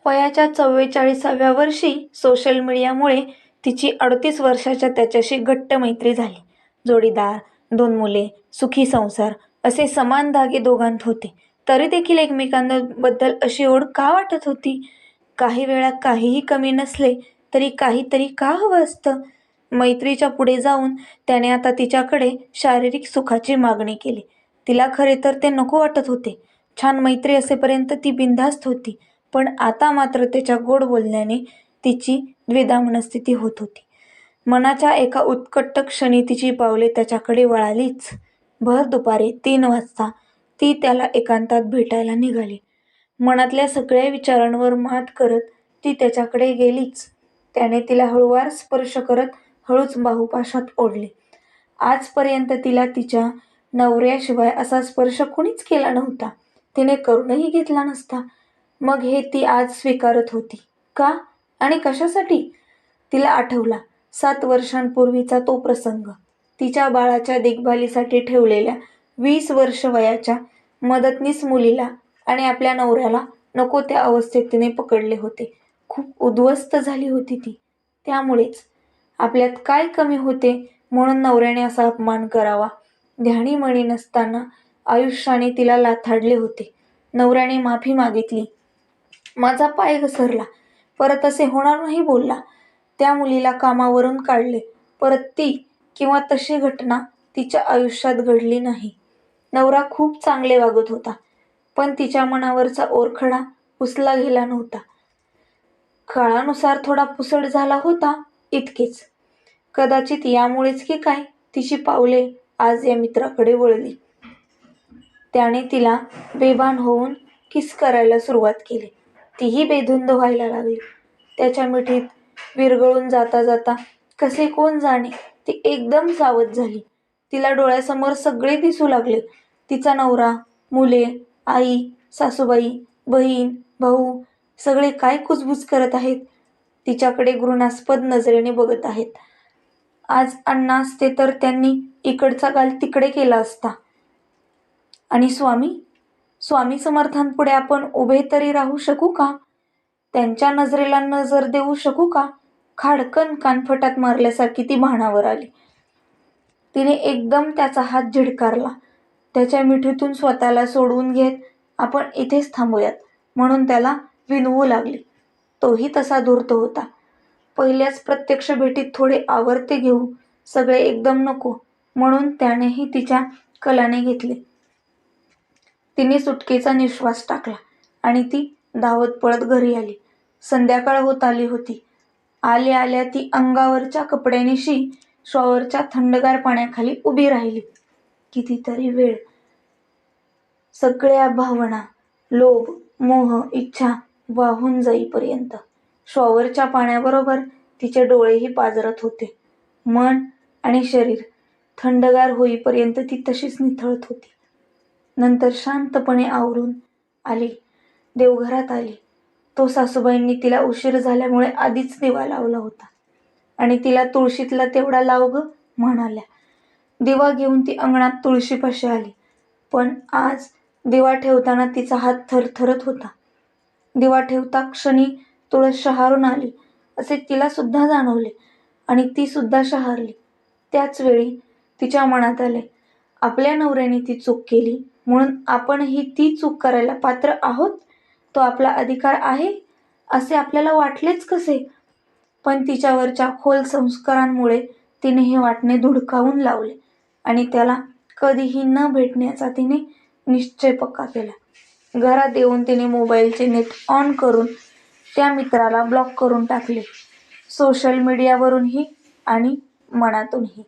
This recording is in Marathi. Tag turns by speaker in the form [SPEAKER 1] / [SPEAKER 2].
[SPEAKER 1] वयाच्या 44व्या वर्षी सोशल मीडियामुळे तिची 38 वर्षाच्या त्याच्याशी घट्ट मैत्री झाली. जोडीदार, 2 मुले, सुखी संसार असे समान धागे दोघांत होते. तरी देखील एकमेकांबद्दल अशी ओढ का वाटत होती? काही वेळा काहीही कमी नसले तरी काहीतरी का हवं असतं? मैत्रीच्या पुढे जाऊन त्याने आता तिच्याकडे शारीरिक सुखाची मागणी केली. तिला खरे तर ते नको वाटत होते. छान मैत्री असेपर्यंत ती बिनधास्त होती. पण आता मात्र त्याच्या गोड बोलण्याने तिची द्विधा मनस्थिती होत होती. मनाच्या एका उत्कट क्षणी तिची पावले त्याच्याकडे वळालीच. भर दुपारी 3 वाजता ती त्याला एकांतात भेटायला निघाली. मनातल्या सगळ्या विचारांवर मात करत ती त्याच्याकडे गेलीच. त्याने तिला हळूवार स्पर्श करत हळूच बाहुपाशात ओढले. आजपर्यंत तिला तिच्या नवऱ्याशिवाय असा स्पर्श कुणीच केला नव्हता. तिने करूनही घेतला नसता. मग हे ती आज स्वीकारत होती. का आणि कशासाठी? तिला आठवला 7 वर्षांपूर्वीचा तो प्रसंग. तिच्या बाळाच्या देखभालीसाठी ठेवलेल्या 20 वर्ष वयाच्या मदतनीस मुलीला आणि आपल्या नवऱ्याला नको त्या अवस्थेत तिने पकडले होते. खूप उद्ध्वस्त झाली होती ती. त्यामुळेच आपल्यात काय कमी होते म्हणून नवऱ्याने असा अपमान करावा? ध्यानीमनी नसताना आयुष्याने तिला लाथाडले होते. नवऱ्याने माफी मागितली. माझा पाय घसरला. परत असे होणार नाही बोलला. त्या मुलीला कामावरून काढले. परत ती किंवा तशी घटना तिच्या आयुष्यात घडली नाही. नवरा खूप चांगले वागत होता. पण तिच्या मनावरचा ओरखडा पुसला गेला नव्हता. काळानुसार थोडा पुसट झाला होता इतकेच. कदाचित यामुळेच की काय तिची पावले आज या मित्राकडे वळली. त्याने तिला बेभान होऊन किस करायला सुरुवात केली. तीही बेधुंद व्हायला लागली. त्याच्या मिठीत विरघळून जाता जाता कसे कोण जाणे ती एकदम सावध झाली. तिला डोळ्यासमोर सगळे दिसू लागले. तिचा नवरा, मुले, आई, सासूबाई, बहीण, भाऊ सगळे काय कुजबुज करत आहेत. तिच्याकडे घृणास्पद नजरेने बघत आहेत. आज अण्णा असते तर त्यांनी इकडचा गाल तिकडे केला असता. आणि स्वामी समर्थांपुढे आपण उभे तरी राहू शकू का? त्यांच्या नजरेला नजर देऊ शकू का? खाडकन कानफटात मारल्यासारखी ती भानावर आली. तिने एकदम त्याचा हात झिडकारला. त्याच्या मिठीतून स्वतःला सोडवून घेत आपण इथेच थांबूयात म्हणून त्याला विनवू लागली. तोही तसा धूर्त होता. पहिल्याच प्रत्यक्ष भेटीत थोडे आवर्ते घेऊ, सगळे एकदम नको म्हणून त्यानेही तिच्या कलाने घेतले. तिने सुटकेचा निश्वास टाकला आणि ती धावत पळत घरी आली. संध्याकाळ होत आली होती. आल्या आल्या ती अंगावरच्या कपड्यांनीशी शॉवरच्या थंडगार पाण्याखाली उभी राहिली. कितीतरी वेळ. सगळ्या भावना, लोभ, मोह, इच्छा वाहून जाईपर्यंत. शॉवरच्या पाण्याबरोबर तिचे डोळेही पाझरत होते. मन आणि शरीर थंडगार होईपर्यंत ती तशीच निथळत होती. नंतर शांतपणे आवरून आली. देवघरात आली. तो सासूबाईंनी तिला उशीर झाल्यामुळे आधीच दिवा लावला होता आणि तिला तुळशीतला तेवढा लाव ग म्हणाल्या. दिवा घेऊन ती अंगणात तुळशीपाशी आली. पण आज दिवा ठेवताना तिचा हात थरथरत होता. दिवा ठेवता क्षणी तुळस शहारून आली असे तिला सुद्धा जाणवले आणि ती सुद्धा शहारली. त्याच वेळी तिच्या मनात आले, आपल्या नवऱ्याने ती चूक केली म्हणून आपणही ती चूक करायला पात्र आहोत. तो आपला अधिकार आहे असे आपल्याला वाटलेच कसे? पण तिच्यावरच्या खोल संस्कारांमुळे तिने हे वाटणे धुडकावून लावले आणि त्याला कधीही न भेटण्याचा तिने निश्चय पक्का केला. घरात येऊन तिने मोबाईलचे नेट ऑन करून त्या मित्राला ब्लॉक करून टाकले. सोशल मीडियावरूनही आणि मनातूनही.